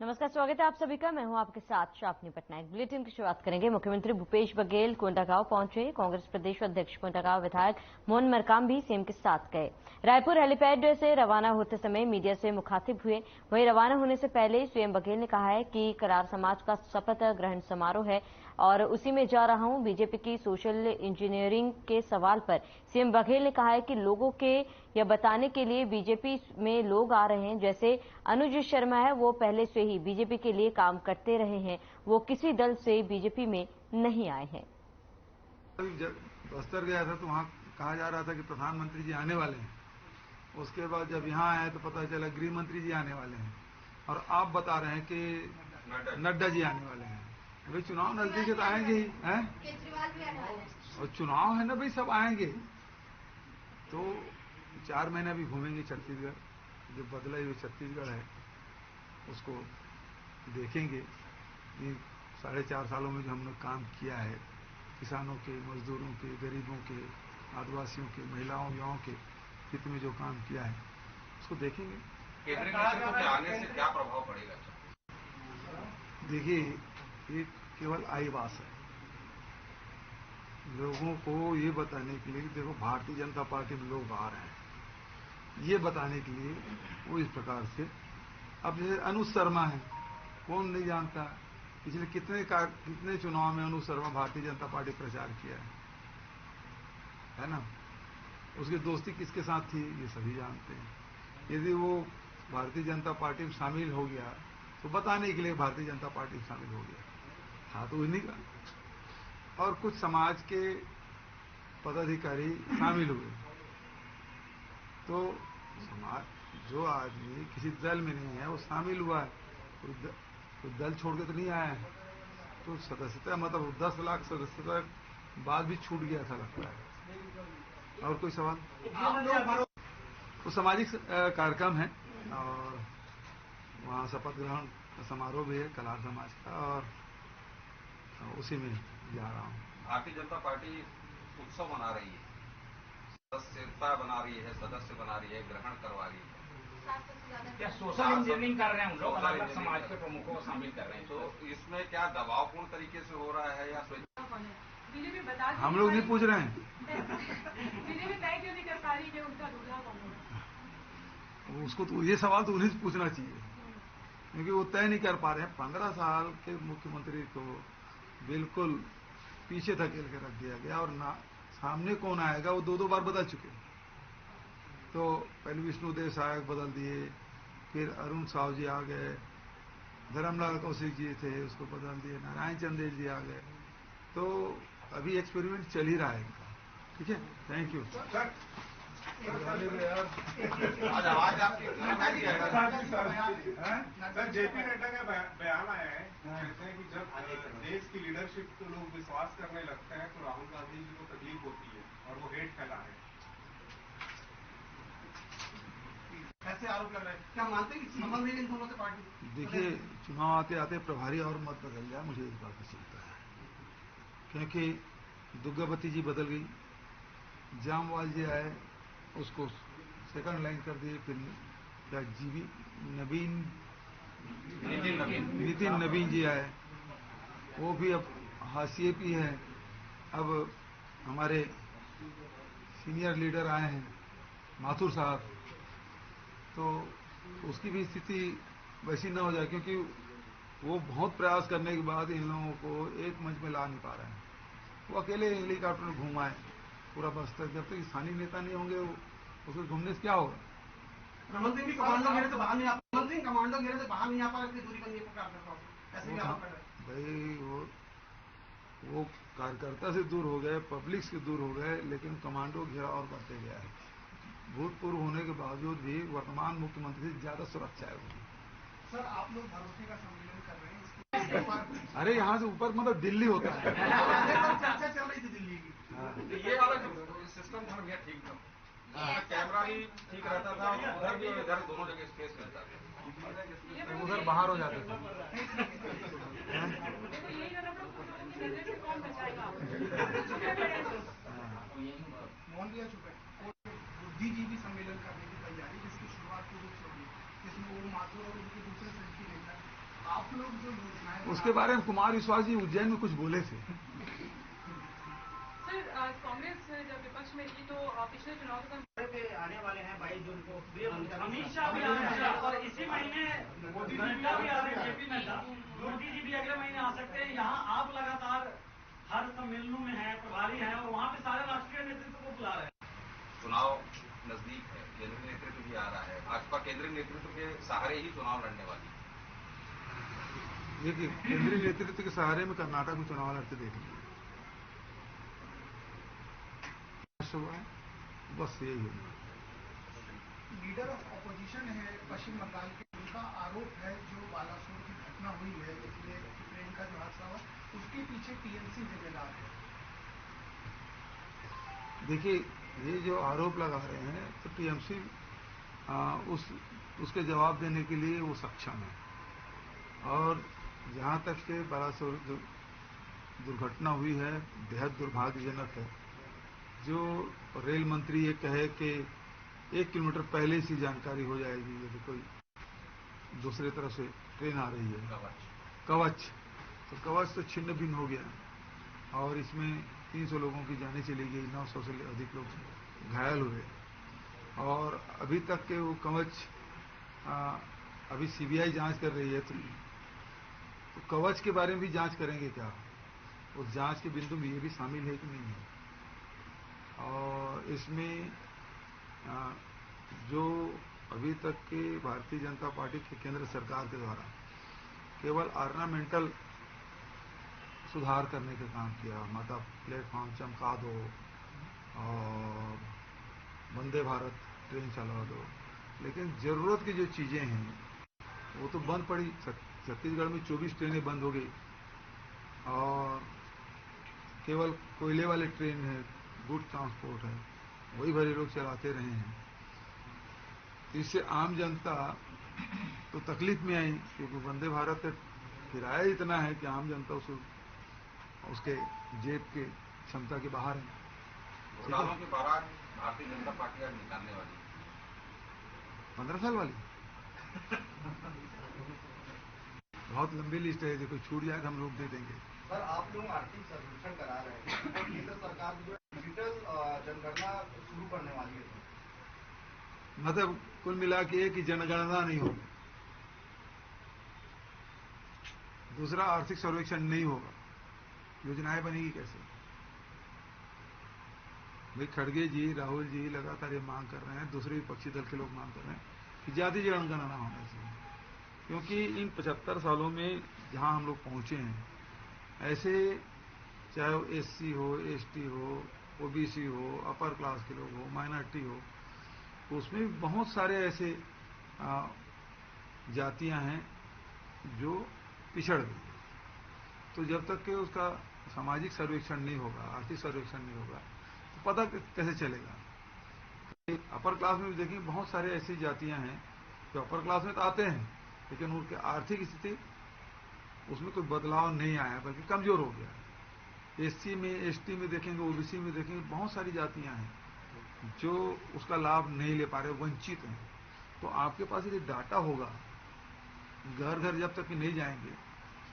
नमस्कार, स्वागत है आप सभी का। मैं हूं आपके साथ शापनी पटनायक। बुलेटिन की शुरुआत करेंगे। मुख्यमंत्री भूपेश बघेल कोंडागांव पहुंचे। कांग्रेस प्रदेश अध्यक्ष कोंडागांव विधायक मोहन मरकाम भी सीएम के साथ गए। रायपुर हेलीपैड से रवाना होते समय मीडिया से मुखातिब हुए। वहीं रवाना होने से पहले सीएम बघेल ने कहा है कि करार समाज का शपथ ग्रहण समारोह है और उसी में जा रहा हूं। बीजेपी की सोशल इंजीनियरिंग के सवाल पर सीएम बघेल ने कहा है कि लोगों के यह बताने के लिए बीजेपी में लोग आ रहे हैं, जैसे अनुज शर्मा है, वो पहले से ही बीजेपी के लिए काम करते रहे हैं, वो किसी दल से बीजेपी में नहीं आए हैं। जब बस्तर गया था तो वहाँ कहा जा रहा था कि प्रधानमंत्री जी आने वाले हैं। उसके बाद जब यहाँ आए तो पता चला गृह मंत्री जी आने वाले हैं और आप बता रहे हैं कि नड्डा जी आने वाले हैं। भाई चुनाव नजदीक है तो आएंगे ही हैं, केजरीवाल भी आने वाले हैं और चुनाव है ना भाई, सब आएंगे। तो 4 महीने भी घूमेंगे छत्तीसगढ़, जो बदला हुआ छत्तीसगढ़ है उसको देखेंगे। ये 4.5 सालों में जो हमने काम किया है, किसानों के, मजदूरों के, गरीबों के, आदिवासियों के, महिलाओं युवाओं के हित में जो काम किया है उसको देखेंगे। केंद्रीय नेतृत्व के आने से क्या प्रभाव पड़ेगा? देखिए, ये केवल आईवास है लोगों को ये बताने के लिए कि देखो भारतीय जनता पार्टी में लोग आ रहे हैं, ये बताने के लिए वो इस प्रकार से। अब जैसे अनुज शर्मा है, कौन नहीं जानता, पिछले कितने चुनाव में अनुज शर्मा भारतीय जनता पार्टी प्रचार किया है ना। उसकी दोस्ती किसके साथ थी ये सभी जानते हैं। यदि वो भारतीय जनता पार्टी में शामिल हो गया तो बताने के लिए भारतीय जनता पार्टी में शामिल हो गया था, तो उन्हीं का और कुछ समाज के पदाधिकारी शामिल हुए। तो समाज जो आदमी किसी दल में नहीं है वो शामिल हुआ है, तो दल छोड़ के तो नहीं आया है। तो सदस्यता मतलब 10 लाख सदस्यता बाद भी छूट गया था लगता है। और कोई सवाल? तो सामाजिक कार्यक्रम है और वहाँ शपथ ग्रहण समारोह भी है कलार समाज का, और उसी में जा रहा हूँ। भारतीय जनता पार्टी उत्सव मना रही है, सदस्यता बना रही है, सदस्य बना रही है, ग्रहण करवा रही है। क्या सोशल इंजीनियरिंग कर रहे हैं? हम लोग अलग अलग समाज के प्रमुखों को शामिल कर रहे हैं, तो इसमें क्या दबावपूर्ण तरीके से हो रहा है या हम लोग नहीं पूछ रहे हैं। बीजेपी तय क्यों नहीं कर पा रही कि उनका दूल्हा कौन होगा? उसको तो ये सवाल तो उन्हें पूछना चाहिए, क्योंकि वो तय नहीं कर पा रहे हैं। 15 साल के मुख्यमंत्री को बिल्कुल पीछे धकेल के रख दिया गया और ना सामने कौन आएगा वो 2 बार बदल चुके। तो पहले विष्णुदेव सहायक बदल दिए, फिर अरुण साहू जी आ गए, धर्मलाल कौशिक जी थे उसको बदल दिए, नारायण चंदेल जी आ गए। तो अभी एक्सपेरिमेंट चल ही रहा है इनका। ठीक है, थैंक यू। आज आवाज आपकी सर, जेपी नड्डा का बयान आया है, कहते हैं कि जब देश की लीडरशिप को लोग विश्वास करने लगते हैं तो राहुल गांधी जी को तकलीफ होती है और वो हेट फैला रहे हैं। ऐसे आरोप लग रहे हैं, क्या मानते हैं कि संबंध है इन दोनों से पार्टी? देखिए, चुनाव आते आते प्रभारी और मत बदल जाए, मुझे इस बात का चिंता है, क्योंकि दुर्गावती जी बदल गई, जामवाल जी आए उसको सेकंड लाइन कर दिए, फिर क्या नितिन नवीन जी आए, वो भी अब हाशिए भी है। अब हमारे सीनियर लीडर आए हैं माथुर साहब, तो उसकी भी स्थिति वैसी न हो जाए, क्योंकि वो बहुत प्रयास करने के बाद इन लोगों को एक मंच में ला नहीं पा रहे हैं। वो अकेले हेलीकॉप्टर में घुमाए पूरा बस्तर, जब तक स्थानीय नेता नहीं होंगे उसको घूमने से क्या होगा। रमन सिंह भी कमांडो घेरे से बाहर नहीं आ, रमन सिंह कमांडो घेरे से बाहर नहीं आ पा रहे, दूरी करने को क्या करता हूँ ऐसे भी आप कर रहे हैं। भाई वो कार्यकर्ता से दूर हो गए, पब्लिक से दूर हो गए, लेकिन कमांडो घेरा और बढ़ते गया है। भूतपूर्व होने के बावजूद भी वर्तमान मुख्यमंत्री से ज्यादा सुरक्षा है उनकी। सर, आप लोग भरोसे का सम्मेलन कर रहे हैं, अरे यहाँ से ऊपर मतलब दिल्ली होता है। चर्चा चल रही थी दिल्ली की। ये वाला जो सिस्टम था भैया ठीक था, कैमरा भी ठीक रहता था, उधर भी और इधर दोनों जगह स्पेस मिलता था, उधर बाहर हो जाते थे। मोहन भैया चुप है। बुद्धिजीवी सम्मेलन करने की तैयारी जिसकी शुरुआत पूर्व से होगी, जिसमें वो माथुर और उनके दूसरे संघ के नेता आप लोग जो योजनाएं उसके बारे में कुमार विश्वास जी उज्जैन में कुछ बोले थे। सर कांग्रेस जब विपक्ष में थी तो पिछले चुनाव के पे आने वाले हैं 22 जून को अमित शाह भी आ रहे हैं और इसी महीने नड्डा भी आ रहे हैं, जेपी नड्डा, मोदी जी भी अगले महीने आ सकते हैं। यहाँ आप लगातार हर सम्मेलनों में हैं, प्रभारी हैं और वहाँ पे सारे राष्ट्रीय नेतृत्व को बुला रहे हैं। चुनाव नजदीक है, केंद्रीय नेतृत्व भी आ रहा है, भाजपा केंद्रीय नेतृत्व के सहारे ही चुनाव लड़ने वाली है। देखिए, केंद्रीय नेतृत्व के सहारे में कर्नाटक में चुनाव लड़ते देख लीजिए, बस यही है। लीडर ऑफ ऑपोजिशन है पश्चिम बंगाल के, उनका आरोप है जो बालासोर की घटना हुई है जिसमें ट्रेन का जो हादसा हुआ उसके पीछे टीएमसी जिम्मेदार है। देखिए, ये जो आरोप लगा रहे हैं तो टीएमसी उसके जवाब देने के लिए वो सक्षम है। और जहां तक से बालासोर दुर्घटना हुई है बेहद दुर्भाग्यजनक है। जो रेल मंत्री ये कहे कि 1 किलोमीटर पहले से जानकारी हो जाएगी यदि कोई दूसरे तरफ से ट्रेन आ रही है, कवच, तो कवच तो छिन्न भिन्न हो गया और इसमें 300 लोगों की जानें चली गई, 900 से अधिक लोग घायल हुए। और अभी तक के वो कवच अभी सीबीआई जांच कर रही है, तो कवच के बारे में भी जांच करेंगे क्या? उस जांच के बिंदु में ये भी शामिल है कि नहीं है? और इसमें जो अभी तक के भारतीय जनता पार्टी की केंद्र सरकार के द्वारा केवल ऑर्नामेंटल सुधार करने का काम किया, मतलब प्लेटफॉर्म चमका दो और वंदे भारत ट्रेन चला दो, लेकिन जरूरत की जो चीजें हैं वो तो बंद पड़ी। छत्तीसगढ़ में 24 ट्रेनें बंद हो गई और केवल कोयले वाले ट्रेन है, गुड ट्रांसपोर्ट है, वही भरे लोग चलाते रहे हैं। इससे आम जनता तो तकलीफ में आई, क्योंकि वंदे भारत का किराया इतना है कि आम जनता उसके जेब के क्षमता के बाहर है। घोटालों के दौरान भारतीय जनता पार्टी आज निकालने वाली 15 साल वाली बहुत लंबी लिस्ट है, देखो छूट जाएगा हम लोग दे देंगे। सर, आप लोग आर्थिक सर्वेक्षण करा रहे हैं तो केंद्र सरकार जो डिजिटल जनगणना शुरू करने वाली है, मतलब कुल मिला के एक ही जनगणना नहीं होगी, दूसरा आर्थिक सर्वेक्षण नहीं होगा, योजनाएं बनेगी कैसे? भाई खड़गे जी, राहुल जी लगातार ये मांग कर रहे हैं, दूसरे विपक्षी दल के लोग मांग कर रहे हैं कि जाति जनगणना होना चाहिए, क्योंकि इन 75 सालों में जहां हम लोग पहुंचे हैं, ऐसे चाहे वो एससी हो, एसटी हो, ओबीसी हो, अपर क्लास के लोग हो, माइनॉरिटी हो, तो उसमें बहुत सारे ऐसे जातियां हैं जो पिछड़ गई। तो जब तक कि उसका सामाजिक सर्वेक्षण नहीं होगा, आर्थिक सर्वेक्षण नहीं होगा, तो पता कैसे चलेगा? अपर क्लास में भी देखिए बहुत सारे ऐसी जातियां हैं जो अपर क्लास में तो आते हैं, लेकिन उनकी आर्थिक स्थिति उसमें कोई बदलाव नहीं आया, बल्कि कमजोर हो गया। एससी में, एसटी में देखेंगे, ओबीसी में देखेंगे, बहुत सारी जातियां हैं जो उसका लाभ नहीं ले पा रहे, वंचित हैं। तो आपके पास यदि डाटा होगा, घर घर जब तक नहीं जाएंगे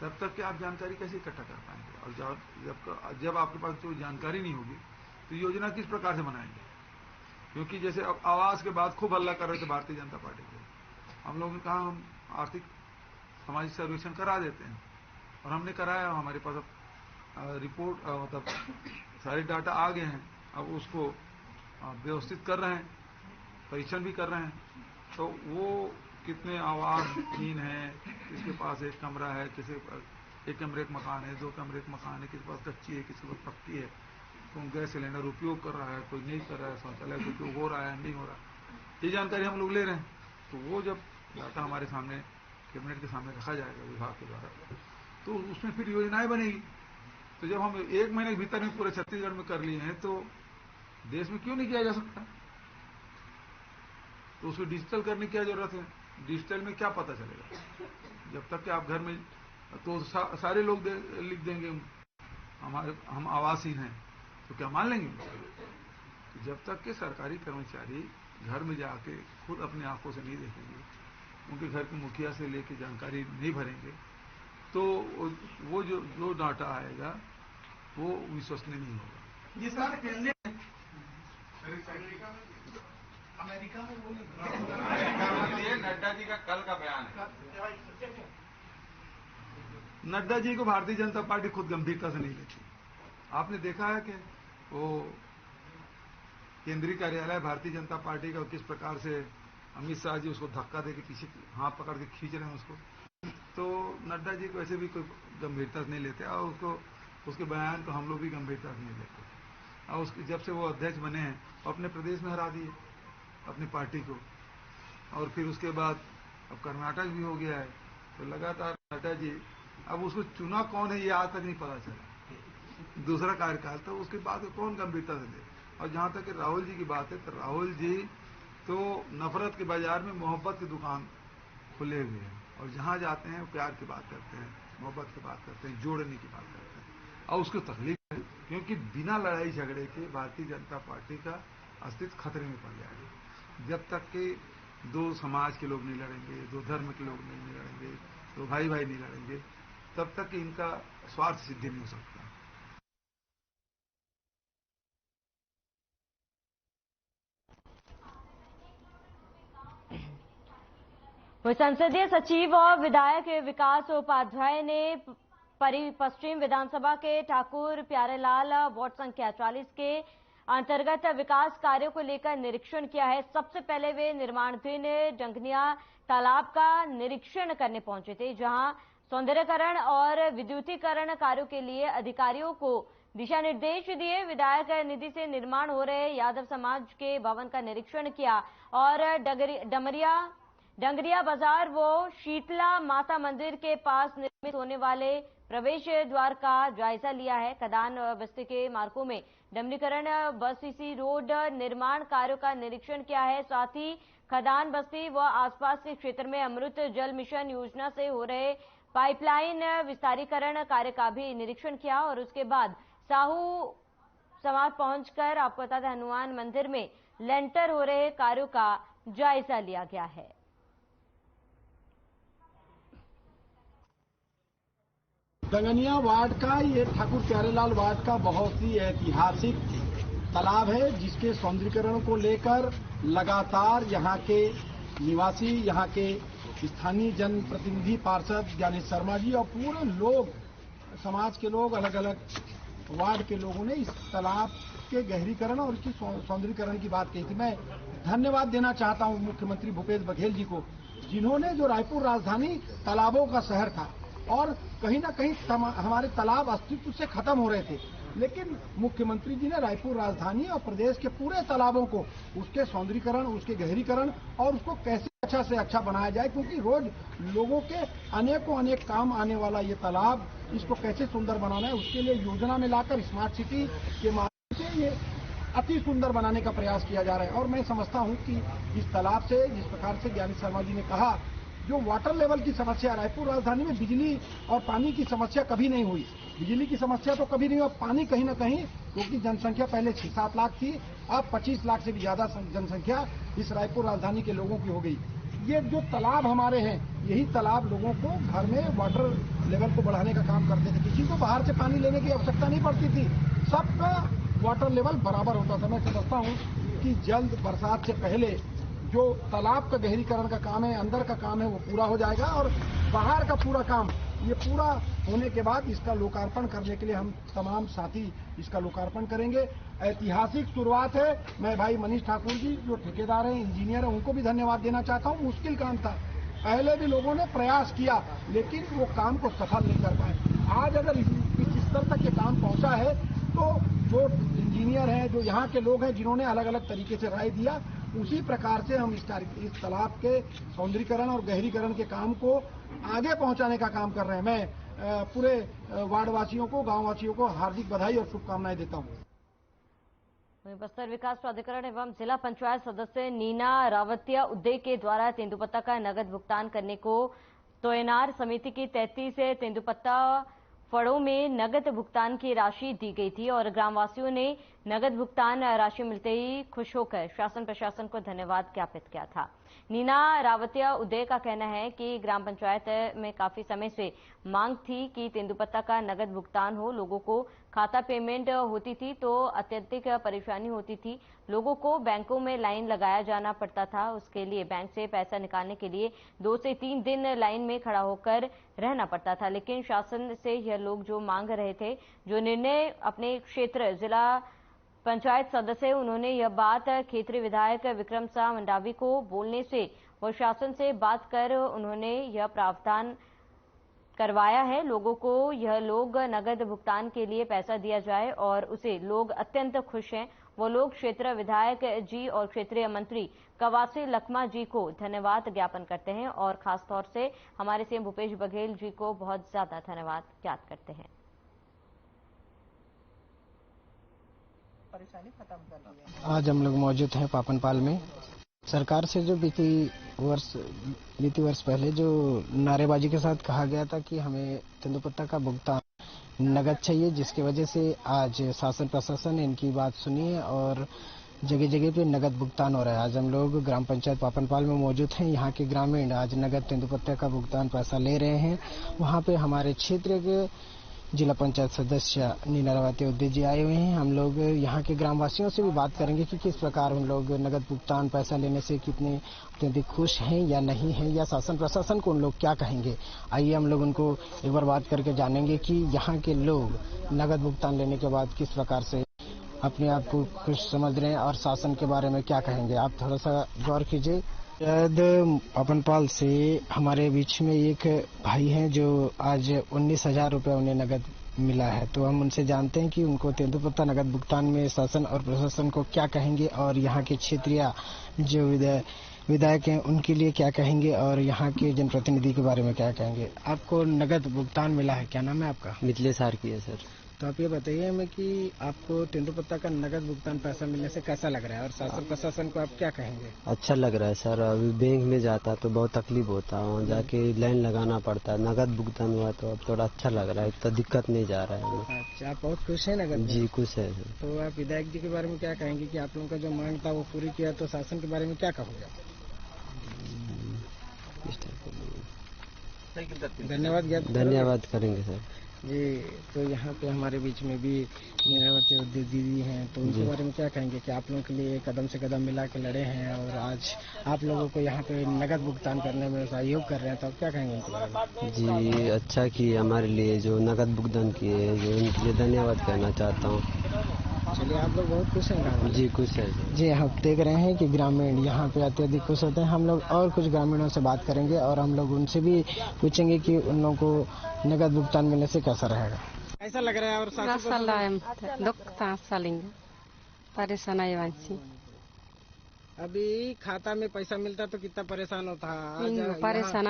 तब तक कि आप जानकारी कैसे इकट्ठा कर पाएंगे? और जब आपके पास जो जानकारी नहीं होगी तो योजना किस प्रकार से बनाएंगे? क्योंकि जैसे अब आवास के बाद खूब हल्ला कर रहे थे भारतीय जनता पार्टी के, हम लोगों ने कहा हम आर्थिक सामाजिक सर्वेक्षण करा देते हैं, और हमने कराया, हमारे पास अब रिपोर्ट मतलब सारे डाटा आ गए हैं, अब उसको व्यवस्थित कर रहे हैं, परीक्षण भी कर रहे हैं। तो वो कितने आवासहीन हैं, किसके पास एक कमरा है, किसी एक कमरे एक मकान है, 2 कमरे एक मकान है, किसी पास कच्ची है, किसी पास पक्की है, कौन गैस सिलेंडर उपयोग कर रहा है, कोई नहीं कर रहा है, शौचालय उपयोग हो रहा है नहीं हो रहा, ये जानकारी हम लोग ले रहे हैं। तो वो जब डाटा हमारे सामने कैबिनेट के सामने रखा जाएगा विभाग के द्वारा, तो उसमें फिर योजनाएं बनेगी। तो जब हम 1 महीने के भीतर में पूरे छत्तीसगढ़ में कर लिए हैं, तो देश में क्यों नहीं किया जा सकता? तो उसको डिजिटल करने की क्या जरूरत है? डिजिटल में क्या पता चलेगा? जब तक कि आप घर में तो सारे लोग लिख देंगे हम आवासहीन हैं, तो क्या मान लेंगे? तो जब तक कि सरकारी कर्मचारी घर में जाके खुद अपनी आंखों से नहीं देखेंगे, उनके घर के मुखिया से लेके जानकारी नहीं भरेंगे, तो वो जो डाटा आएगा वो विश्वसनीय नहीं होगा। जिस तरह केंद्रीय अमेरिका में वो नड्डा जी का कल का बयान है। नड्डा जी को भारतीय जनता पार्टी खुद गंभीरता से नहीं लेती। आपने देखा है कि वो केंद्रीय कार्यालय भारतीय जनता पार्टी का किस प्रकार से अमित शाह जी उसको धक्का देके पीछे हाथ पकड़ के खींच रहे हैं उसको। तो नड्डा जी को ऐसे भी कोई गंभीरता से नहीं लेते और उसके बयान को हम लोग भी गंभीरता से नहीं लेते। और उसके जब से वो अध्यक्ष बने हैं वो अपने प्रदेश में हरा दिए अपनी पार्टी को, और फिर उसके बाद अब कर्नाटक भी हो गया है। तो लगातार नड्डा जी, अब उसको चुना कौन है ये आज तक नहीं पता चला, दूसरा कार्यकाल, तो उसके बाद कौन गंभीरता से ले। और जहां तक राहुल जी की बात है, तो राहुल जी तो नफरत के बाजार में मोहब्बत की दुकान खुले हुए हैं, और जहां जाते हैं प्यार की बात करते हैं, मोहब्बत की बात करते हैं, जोड़ने की बात करते हैं। और उसको तकलीफ है क्योंकि बिना लड़ाई झगड़े के भारतीय जनता पार्टी का अस्तित्व खतरे में पड़ जाएगा। जब तक कि दो समाज के लोग नहीं लड़ेंगे, दो धर्म के लोग नहीं लड़ेंगे, दो भाई भाई नहीं लड़ेंगे, तब तक इनका स्वार्थ सिद्धि नहीं हो सकता। संसदीय सचिव और विधायक विकास उपाध्याय ने पश्चिम विधानसभा के ठाकुर प्यारेलाल वार्ड संख्या 40 के अंतर्गत विकास कार्यों को लेकर निरीक्षण किया है। सबसे पहले वे निर्माणाधीन डंगनिया तालाब का निरीक्षण करने पहुंचे थे, जहां सौंदर्यीकरण और विद्युतीकरण कार्यों के लिए अधिकारियों को दिशा निर्देश दिए। विधायक निधि से निर्माण हो रहे यादव समाज के भवन का निरीक्षण किया और डंगरिया बाजार व शीतला माता मंदिर के पास निर्मित होने वाले प्रवेश द्वार का जायजा लिया है। खदान बस्ती के मार्गों में डमनीकरण बस सीसी रोड निर्माण कार्यों का निरीक्षण किया है। साथ ही खदान बस्ती व आसपास के क्षेत्र में अमृत जल मिशन योजना से हो रहे पाइपलाइन विस्तारीकरण कार्य का भी निरीक्षण किया और उसके बाद साहू समाज पहुंचकर आपको बता दें हनुमान मंदिर में लेंटर हो रहे कार्यों का जायजा लिया गया है। डंगनिया वार्ड का ये ठाकुर प्यारेलाल वार्ड का बहुत ही ऐतिहासिक तालाब है, जिसके सौंदर्यीकरण को लेकर लगातार यहाँ के निवासी, यहाँ के स्थानीय जनप्रतिनिधि पार्षद ज्ञानेश शर्मा जी और पूरे लोग, समाज के लोग, अलग अलग वार्ड के लोगों ने इस तालाब के गहरीकरण और इसकी सौंदर्यीकरण की बात कही थी। मैं धन्यवाद देना चाहता हूँ मुख्यमंत्री भूपेश बघेल जी को, जिन्होंने जो रायपुर राजधानी तालाबों का शहर था और कहीं ना कहीं हमारे तालाब अस्तित्व से खत्म हो रहे थे, लेकिन मुख्यमंत्री जी ने रायपुर राजधानी और प्रदेश के पूरे तालाबों को उसके सौंदर्यीकरण, उसके गहरीकरण और उसको कैसे अच्छा से अच्छा बनाया जाए, क्योंकि रोज लोगों के अनेक काम आने वाला ये तालाब, इसको कैसे सुंदर बनाना है उसके लिए योजना में लाकर स्मार्ट सिटी के माध्यम से ये अति सुंदर बनाने का प्रयास किया जा रहा है। और मैं समझता हूं कि इस तालाब से, जिस प्रकार से ज्ञानेश शर्मा जी ने कहा, जो वाटर लेवल की समस्या, रायपुर राजधानी में बिजली और पानी की समस्या कभी नहीं हुई, बिजली की समस्या तो कभी नहीं हुई, पानी कहीं ना कहीं, क्योंकि जनसंख्या पहले 6-7 लाख थी, अब 25 लाख से भी ज्यादा जनसंख्या इस रायपुर राजधानी के लोगों की हो गई। ये जो तालाब हमारे हैं, यही तालाब लोगों को घर में वाटर लेवल को बढ़ाने का काम करते थे। किसी को बाहर से पानी लेने की आवश्यकता नहीं पड़ती थी, सबका वाटर लेवल बराबर होता था। मैं समझता हूँ कि जल्द बरसात से पहले जो तालाब का गहरीकरण का काम है, अंदर का काम है, वो पूरा हो जाएगा और बाहर का पूरा काम, ये पूरा होने के बाद इसका लोकार्पण करने के लिए हम तमाम साथी इसका लोकार्पण करेंगे। ऐतिहासिक शुरुआत है। मैं भाई मनीष ठाकुर जी जो ठेकेदार हैं, इंजीनियर हैं, उनको भी धन्यवाद देना चाहता हूँ। मुश्किल काम था, पहले भी लोगों ने प्रयास किया, लेकिन वो काम को सफल नहीं कर पाए। आज अगर इस स्तर तक ये काम पहुंचा है, तो जो इंजीनियर हैं, जो यहाँ के लोग हैं, जिन्होंने अलग अलग तरीके से राय दिया, उसी प्रकार से हम इस तालाब के सौंदर्यीकरण और गहरीकरण के काम को आगे पहुंचाने का काम कर रहे हैं। मैं पूरे वार्ड वासियों को, गांव वासियों को हार्दिक बधाई और शुभकामनाएं देता हूं। बस्तर विकास प्राधिकरण एवं जिला पंचायत सदस्य नीना रावतिया उदय के द्वारा तेंदुपत्ता का नगद भुगतान करने को तोयनार समिति की 33 तेंदुपत्ता फड़ों में नगद भुगतान की राशि दी गई थी और ग्रामवासियों ने नगद भुगतान राशि मिलते ही खुश होकर शासन प्रशासन को धन्यवाद ज्ञापित किया था। नीना रावतिया उदय का कहना है कि ग्राम पंचायत में काफी समय से मांग थी कि तेंदुपत्ता का नगद भुगतान हो। लोगों को खाता पेमेंट होती थी तो अत्यधिक परेशानी होती थी। लोगों को बैंकों में लाइन लगाया जाना पड़ता था। उसके लिए बैंक से पैसा निकालने के लिए 2 से 3 दिन लाइन में खड़ा होकर रहना पड़ता था। लेकिन शासन से यह लोग जो मांग रहे थे, जो निर्णय अपने क्षेत्र जिला पंचायत सदस्य, उन्होंने यह बात क्षेत्रीय विधायक विक्रम शाह मंडावी को बोलने से व शासन से बात कर उन्होंने यह प्रावधान करवाया है। लोगों को यह लोग नगद भुगतान के लिए पैसा दिया जाए और उसे लोग अत्यंत खुश हैं। वो लोग क्षेत्रीय विधायक जी और क्षेत्रीय मंत्री कवासी लखमा जी को धन्यवाद ज्ञापन करते हैं और खासतौर से हमारे सीएम भूपेश बघेल जी को बहुत ज्यादा धन्यवाद ज्ञात करते हैं। परेशानी खत्म कर दी है। आज हम लोग मौजूद हैं पापनपाल में। सरकार से जो बीती वर्ष पहले जो नारेबाजी के साथ कहा गया था कि हमें तेंदुपत्ता का भुगतान नगद चाहिए, जिसकी वजह से आज शासन प्रशासन ने इनकी बात सुनी है और जगह जगह पे नगद भुगतान हो रहा है। आज हम लोग ग्राम पंचायत पापनपाल में मौजूद हैं। यहाँ के ग्रामीण आज नगद तेंदुपत्ता का भुगतान पैसा ले रहे हैं। वहाँ पे हमारे क्षेत्र के जिला पंचायत सदस्य नीना रावतिया उदय जी आए हुए हैं। हम लोग यहाँ के ग्रामवासियों से भी बात करेंगे कि किस प्रकार उन लोग नगद भुगतान पैसा लेने से कितने अत्यधिक खुश हैं या नहीं हैं, या शासन प्रशासन को उन लोग क्या कहेंगे। आइए हम लोग उनको एक बार बात करके जानेंगे कि यहाँ के लोग नगद भुगतान लेने के बाद किस प्रकार से अपने आप को खुश समझ रहे हैं और शासन के बारे में क्या कहेंगे। आप थोड़ा सा गौर कीजिए। शायद पापनपाल से हमारे बीच में एक भाई हैं जो आज 19,000 रुपये उन्हें नगद मिला है, तो हम उनसे जानते हैं कि उनको तेंदुपत्ता नगद भुगतान में शासन और प्रशासन को क्या कहेंगे और यहाँ के क्षेत्रीय जो विधायक हैं उनके लिए क्या कहेंगे और यहाँ के जनप्रतिनिधि के बारे में क्या कहेंगे। आपको नगद भुगतान मिला है, क्या नाम है आपका? मिथिलेश सारकी है सर। तो आप ये बताइए हमें कि आपको तेंदुपत्ता का नगद भुगतान पैसा मिलने से कैसा लग रहा है और शासन प्रशासन को आप क्या कहेंगे? अच्छा लग रहा है सर। अभी बैंक में जाता तो बहुत तकलीफ होता है, वहाँ जाके लाइन लगाना पड़ता है। नगद भुगतान हुआ तो अब थोड़ा अच्छा लग रहा है, तो दिक्कत नहीं जा रहा है। अच्छा, आप बहुत खुश है नगद? जी खुश है सर। तो आप विधायक जी के बारे में क्या कहेंगे कि आप लोगों का जो मांग था वो पूरी किया, तो शासन के बारे में क्या कहोगे? धन्यवाद करेंगे सर जी। तो यहाँ पे हमारे बीच में भी नीनावती उदय दीदी हैं, तो उनके बारे में क्या कहेंगे कि आप लोगों के लिए कदम से कदम मिला के लड़े हैं और आज आप लोगों को यहाँ पे नगद भुगतान करने में सहयोग कर रहे हैं, तो आप क्या कहेंगे उनके बारे में? जी अच्छा किए हमारे लिए जो नगद भुगतान किए, जो उनके लिए धन्यवाद कहना चाहता हूँ। चलिए, आप लोग बहुत खुश हैं? जी खुश है जी। हम देख रहे हैं कि ग्रामीण यहाँ पे अत्यधिक खुश होते हैं। हम लोग और कुछ ग्रामीणों से बात करेंगे और हम लोग उनसे भी पूछेंगे कि उन लोगों को नगद भुगतान मिलने से कैसा रहेगा, कैसा लग रहा है। और परेशान अभी खाता में पैसा मिलता तो कितना परेशान होता है। परेशान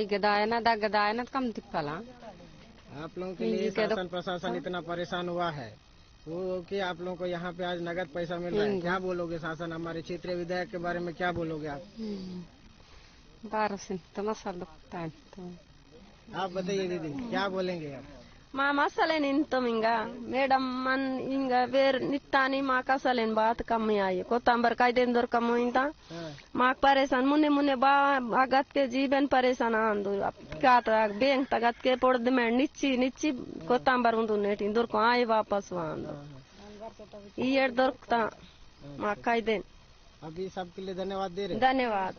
गदायना कम दिक्कला। आप लोगों के लिए शासन प्रशासन इतना परेशान हुआ है वो कि आप लोगों को यहाँ पे आज नगद पैसा मिल रहा है। क्या बोलोगे शासन, हमारे क्षेत्रीय विधायक के बारे में क्या बोलोगे आप? 12 मसाला आप बताइए दीदी, क्या बोलेंगे आप? మా మసలేని ఇంతమింగా మేడం మన్ ఇంగా వేర్ నిత్తాని మా కసలేని బాత కమ్మి आये को तंबर का दिन दर कम होइंदा माक परेशान मुने मुने बा आगत के जीवन परेशान आंदो क्या तो बैंक तगत के पड़ दे में निच्ची को तंबर उंदु नेटी दर को आए वापस वांदो ये दर ता माक का दिन। अभी सबके लिए धन्यवाद दे रहे। धन्यवाद।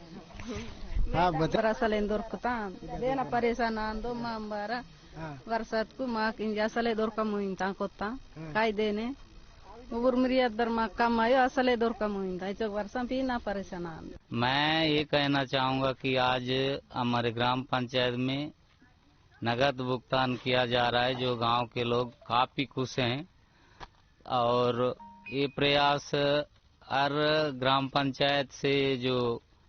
आप बता सलेन दर को ता देना परेशान आंदो मांबारा वर्षातku makin asale dorka muinta kota kaidene ubur mriyat dar makam ayo asale dorka muinta जो वर्षा भी ना परेशान। मैं ये कहना चाहूँगा कि आज हमारे ग्राम पंचायत में नगद भुगतान किया जा रहा है, जो गांव के लोग काफी खुश हैं और ये प्रयास हर ग्राम पंचायत से जो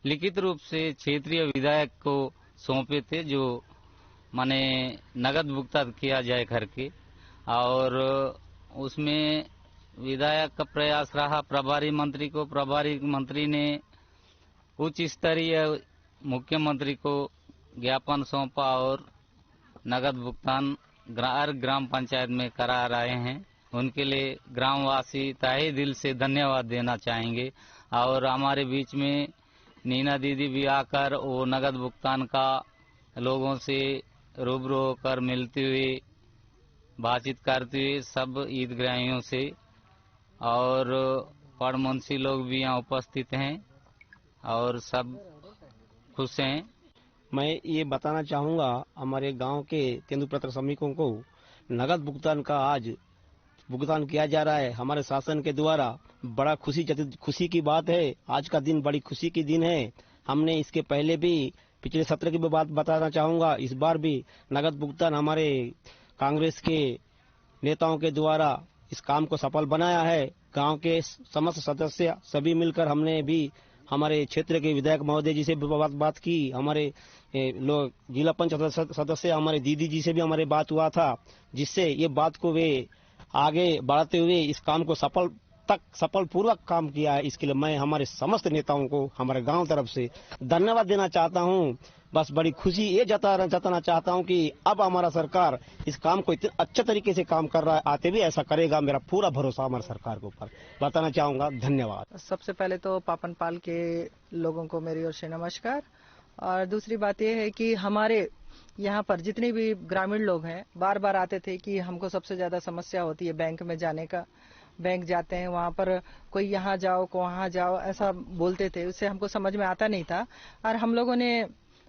लिखित रूप से क्षेत्रीय विधायक को सौंपे थे, जो माने नगद भुगतान किया जाए घर के, और उसमें विधायक का प्रयास रहा प्रभारी मंत्री ने उच्च स्तरीय मुख्यमंत्री को ज्ञापन सौंपा और नगद भुगतान हर ग्राम पंचायत में करा रहे हैं, उनके लिए ग्रामवासी तहे दिल से धन्यवाद देना चाहेंगे। और हमारे बीच में नीना दीदी भी आकर वो नगद भुगतान का लोगों से रूबरू होकर मिलते हुए बातचीत करते हुए सब ईदगाहियों से, और पड़मुंशी लोग भी यहाँ उपस्थित हैं और सब खुश हैं। मैं ये बताना चाहूँगा हमारे गांव के तेंदुपत्ता श्रमिकों को नगद भुगतान का आज भुगतान किया जा रहा है हमारे शासन के द्वारा। बड़ा खुशी की बात है। आज का दिन बड़ी खुशी की दिन है। हमने इसके पहले भी पिछले सत्र की बात बताना चाहूँगा, इस बार भी नगद भुगतान हमारे कांग्रेस के नेताओं के द्वारा इस काम को सफल बनाया है। गांव के समस्त सदस्य सभी मिलकर हमने भी हमारे क्षेत्र के विधायक महोदय जी से बात की, हमारे लोग जिला पंचायत सदस्य हमारे दीदी जी से भी हमारे बात हुआ था, जिससे ये बात को वे आगे बढ़ाते हुए इस काम को सफल पूर्वक काम किया है। इसके लिए मैं हमारे समस्त नेताओं को हमारे गांव तरफ से धन्यवाद देना चाहता हूं। बस बड़ी खुशी ये जताना चाहता हूं कि अब हमारा सरकार इस काम को इतने अच्छे तरीके से काम कर रहा है, आते भी ऐसा करेगा। मेरा पूरा भरोसा हमारी सरकार के ऊपर बताना चाहूंगा। धन्यवाद। सबसे पहले तो पापनपाल के लोगों को मेरी ओर से नमस्कार। और दूसरी बात यह है कि हमारे यहाँ पर जितने भी ग्रामीण लोग हैं बार बार आते थे कि हमको सबसे ज्यादा समस्या होती है बैंक में जाने का। बैंक जाते हैं वहाँ पर कोई यहाँ जाओ को वहाँ जाओ ऐसा बोलते थे, उससे हमको समझ में आता नहीं था। और हम लोगों ने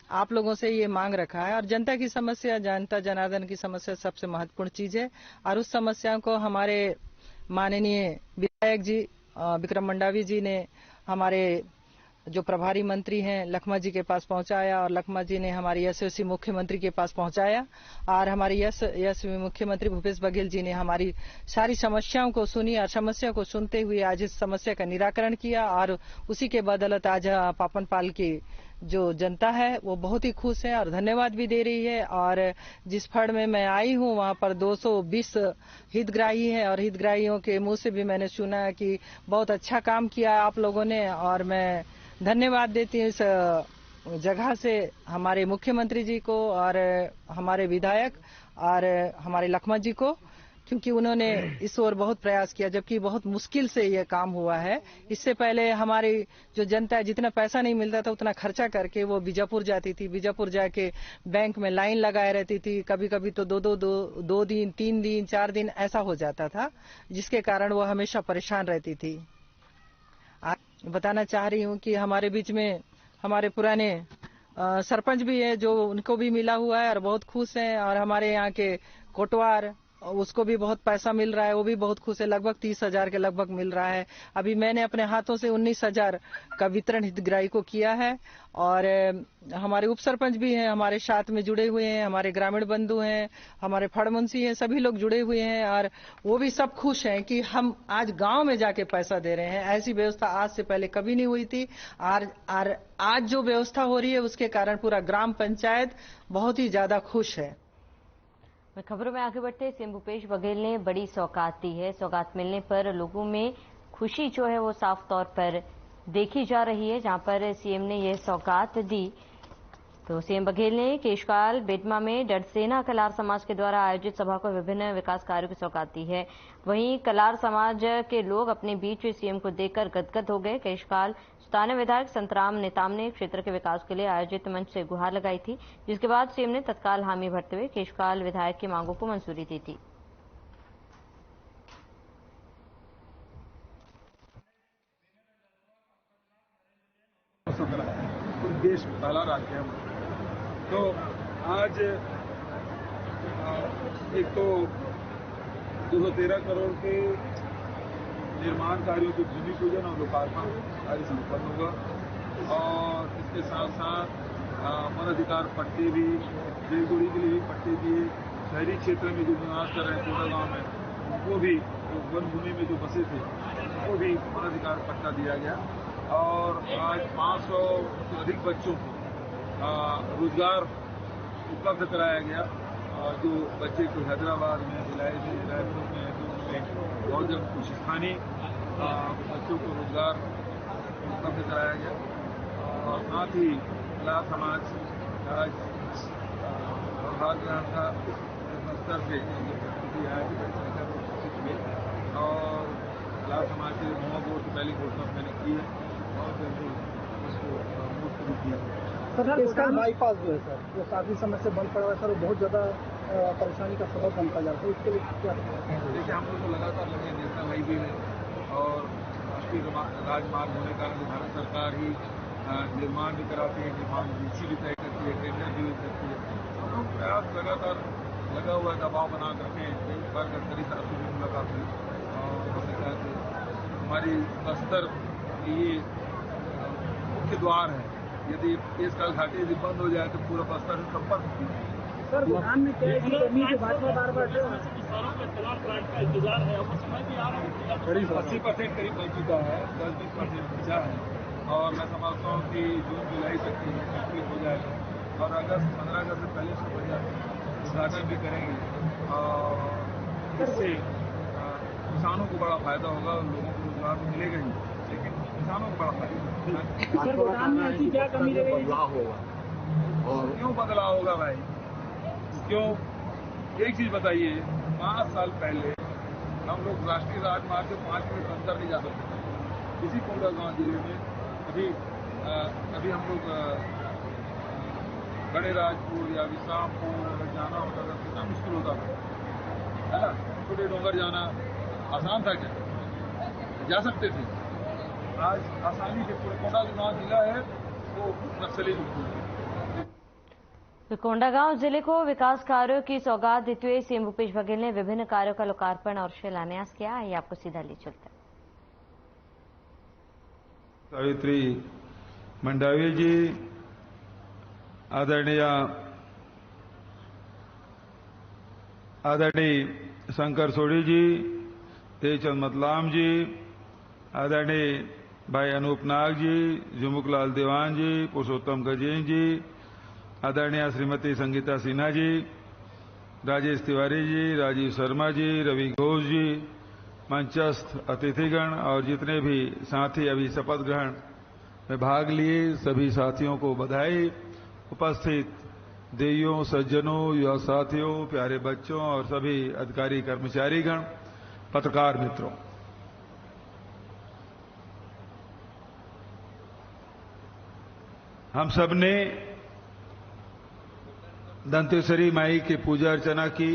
आप लोगों से ये मांग रखा है, और जनता की समस्या, जनता जनार्दन की समस्या सबसे महत्वपूर्ण चीज है। और उस समस्या को हमारे माननीय विधायक जी विक्रम मंडावी जी ने हमारे जो प्रभारी मंत्री हैं लखमा जी के पास पहुंचाया, और लखमा जी ने हमारे यशस्वी मुख्यमंत्री के पास पहुंचाया। और हमारे यशस्वी मुख्यमंत्री भूपेश बघेल जी ने हमारी सारी समस्याओं को सुनी, और समस्या को सुनते हुए आज इस समस्या का निराकरण किया। और उसी के बदौलत आज पापनपाल की जो जनता है वो बहुत ही खुश है और धन्यवाद भी दे रही है। और जिस फंड में मैं आई हूँ वहाँ पर 220 हितग्राही है, और हितग्राहियों के मुंह से भी मैंने सुना कि बहुत अच्छा काम किया आप लोगों ने। और मैं धन्यवाद देती हूँ इस जगह से हमारे मुख्यमंत्री जी को और हमारे विधायक और हमारे लखमा जी को, क्योंकि उन्होंने इस ओर बहुत प्रयास किया, जबकि बहुत मुश्किल से ये काम हुआ है। इससे पहले हमारी जो जनता है जितना पैसा नहीं मिलता था उतना खर्चा करके वो बीजापुर जाती थी, बीजापुर जाके बैंक में लाइन लगाए रहती थी। कभी कभी तो दो दिन 3 दिन 4 दिन ऐसा हो जाता था, जिसके कारण वो हमेशा परेशान रहती थी। बताना चाह रही हूँ कि हमारे बीच में हमारे पुराने सरपंच भी है जो उनको भी मिला हुआ है और बहुत खुश हैं। और हमारे यहाँ के कोटवार उसको भी बहुत पैसा मिल रहा है, वो भी बहुत खुश है। लगभग 30,000 के लगभग मिल रहा है। अभी मैंने अपने हाथों से 19,000 का वितरण हितग्राही को किया है। और हमारे उप सरपंच भी हैं हमारे साथ में जुड़े हुए हैं, हमारे ग्रामीण बंधु हैं, हमारे फड़मुंशी हैं, सभी लोग जुड़े हुए हैं। और वो भी सब खुश हैं कि हम आज गांव में जाके पैसा दे रहे हैं। ऐसी व्यवस्था आज से पहले कभी नहीं हुई थी। और आज जो व्यवस्था हो रही है उसके कारण पूरा ग्राम पंचायत बहुत ही ज्यादा खुश है। खबरों में आगे बढ़ते सीएम भूपेश बघेल ने बड़ी सौगात दी है। सौगात मिलने पर लोगों में खुशी जो है वो साफ तौर पर देखी जा रही है। जहां पर सीएम ने यह सौगात दी तो सीएम बघेल ने केशकाल बेटमा में डडसेना कलार समाज के द्वारा आयोजित सभा को विभिन्न विकास कार्यों की सौगात दी है। वहीं कलार समाज के लोग अपने बीच सीएम को देखकर गदगद हो गए। केशकाल स्थानीय विधायक संतराम नेताम ने क्षेत्र के विकास के लिए आयोजित मंच से गुहार लगाई थी, जिसके बाद सीएम ने तत्काल हामी भरते हुए केशकाल विधायक की मांगों को मंजूरी दी थी। देश पहला राज्य है। तो आज एक तो 213 करोड़ के निर्माण कार्यों के भूमि पूजन और लोकार्पण कार्य संपन्न होगा। और इसके साथ साथ वन अधिकार पट्टे भी, बेलगुड़ी के लिए भी पट्टे दिए। शहरी क्षेत्र में जो निवास कर रहे हैं कोटा गांव में उनको भी, वन भूमि में जो बसे थे उनको भी वन अधिकार पट्टा दिया गया। और आज 500 से अधिक बच्चों को रोजगार उपलब्ध कराया गया। जो बच्चे को हैदराबाद में, भिलाई में, रायपुर में और जब कुछ स्थानीय बच्चों को रोजगार उपलब्ध कराया गया। और साथ ही कलार समाज आज प्रभात ग्रहण था स्तर से किसी आईआईटी परीक्षा को घोषित किए और लाल समाज के युवाओं को पहली घोषणा मैंने की है और जल्दी उसको मुक्त भी किया। सर इसका बाईपास जो है सर वो काफी समय से बंद पड़ा हुआ है सर, वो बहुत ज्यादा परेशानी का सबब बनता जा रहा है, इसके लिए क्या? देखिए हम लोग तो लगातार लगे नेशनल हाईवे में और राष्ट्रीय राजमार्ग होने का कारण भारत सरकार ही निर्माण भी कराती है, निर्माण नीति भी तय करती है, टेंडर भी करती है। हम लोग प्रयास लगातार लगा हुआ दबाव बना करके कई बार गडकरी साहब से भी मुलाकात हुई और हमने कहा कि हमारी बस्तर ये मुख्य द्वार है, यदि केसकाल घाटी यदि बंद हो जाए तो पूरा बस्तर से संपर्क। सर बुरहान में क्या है कि गर्मी के बाद में बार-बार किसानों के खिलाफ प्लांट का इंतजार है और समय भी आ रहा है, करीब 80% करीब बन चुका है, 10-20% बचा है और मैं समझता हूँ कि जून जुलाई तक कंप्लीट हो जाएगा और अगस्त 15 अगस्त से पहले से बढ़िया उद्घाटन भी करेंगे और इससे किसानों को बड़ा फायदा होगा और लोगों को रोजगार तो मिलेगा ही, लेकिन किसानों को बड़ा फायदा। सर बुरहान में ऐसी क्या कमी रह गई? बदलाव होगा और क्यों बदलाव होगा भाई? क्यों? एक चीज बताइए, 5 साल पहले हम लोग राष्ट्रीय राजमार्ग से 5 मिनट अंदर नहीं जा सकते थे। इसी कोंडागांव जिले में अभी हम लोग बड़े राजपुर या विश्रामपुर अगर जाना होता था कितना मुश्किल होता था, है ना? छोटे डोंगर जाना आसान था क्या? जा सकते थे। आज आसानी से पूरे कोंडागांव जिला है वो नक्सली मुक्त है। तो कोंडागांव जिले को विकास कार्यों की सौगात देते हुए सीएम भूपेश बघेल ने विभिन्न कार्यों का लोकार्पण और शिलान्यास किया। ये आपको सीधा ले चलते हैं। सावित्री मंडावी जी, आदरणीय शंकर सोढ़ी जी, तेजचंद मतलाम जी, आदरणीय भाई अनूप नाग जी, जुमुकलाल देवान जी, पुरुषोत्तम गजेन जी, आदरणीय श्रीमती संगीता सिन्हा जी, राजेश तिवारी जी, राजीव शर्मा जी, रवि घोष जी, मंचस्थ अतिथिगण और जितने भी साथी अभी शपथ ग्रहण में भाग लिए सभी साथियों को बधाई। उपस्थित देवियों, सज्जनों, युवा साथियों, प्यारे बच्चों और सभी अधिकारी कर्मचारीगण, पत्रकार मित्रों, हम सबने दंतेश्वरी माई की पूजा अर्चना की,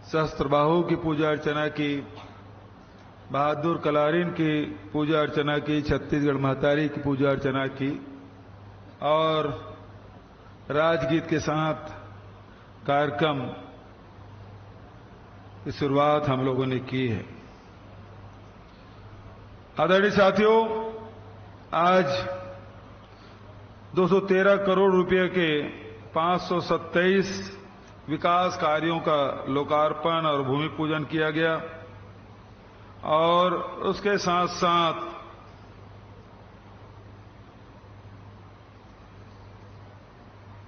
सहस्त्रबाहु की पूजा अर्चना की, बहादुर कलारिन की पूजा अर्चना की, छत्तीसगढ़ महतारी की पूजा अर्चना की और राजगीत के साथ कार्यक्रम की शुरुआत हम लोगों ने की है। आदरणीय साथियों, आज 213 करोड़ रुपए के 527 विकास कार्यों का लोकार्पण और भूमि पूजन किया गया और उसके साथ साथ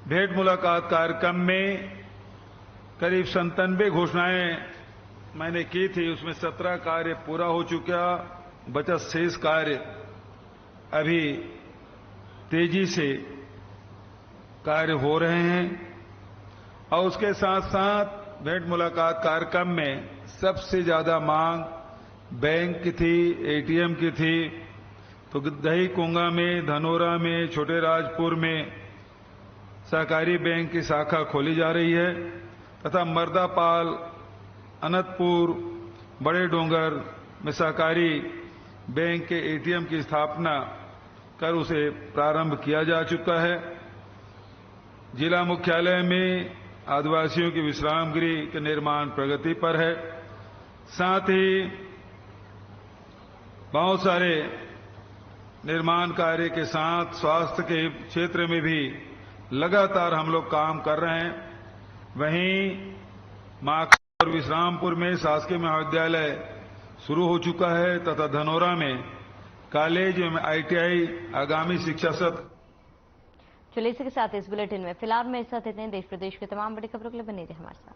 भेंट मुलाकात कार्यक्रम में करीब 97 घोषणाएं मैंने की थी, उसमें 17 कार्य पूरा हो चुका, बचा शेष कार्य अभी तेजी से कार्य हो रहे हैं और उसके साथ साथ भेंट मुलाकात कार्यक्रम में सबसे ज्यादा मांग बैंक की थी, एटीएम की थी, तो दही कुंगा में, धनोरा में, छोटे राजपुर में सहकारी बैंक की शाखा खोली जा रही है तथा मर्दापाल, अनंतपुर, बड़े डोंगर में सहकारी बैंक के एटीएम की स्थापना कर उसे प्रारंभ किया जा चुका है। जिला मुख्यालय में आदिवासियों की विश्राम गृह के निर्माण प्रगति पर है। साथ ही बहुत सारे निर्माण कार्य के साथ स्वास्थ्य के क्षेत्र में भी लगातार हम लोग काम कर रहे हैं। वहीं माखर और विश्रामपुर में शासकीय महाविद्यालय शुरू हो चुका है तथा धनोरा में कॉलेज एवं आईटीआई आगामी शिक्षा सत्र। चलिए इसी के साथ इस बुलेटिन में फिलहाल मेरे साथ इतने। देश प्रदेश के तमाम बड़ी खबरों के लिए बने रहिए हमारे साथ।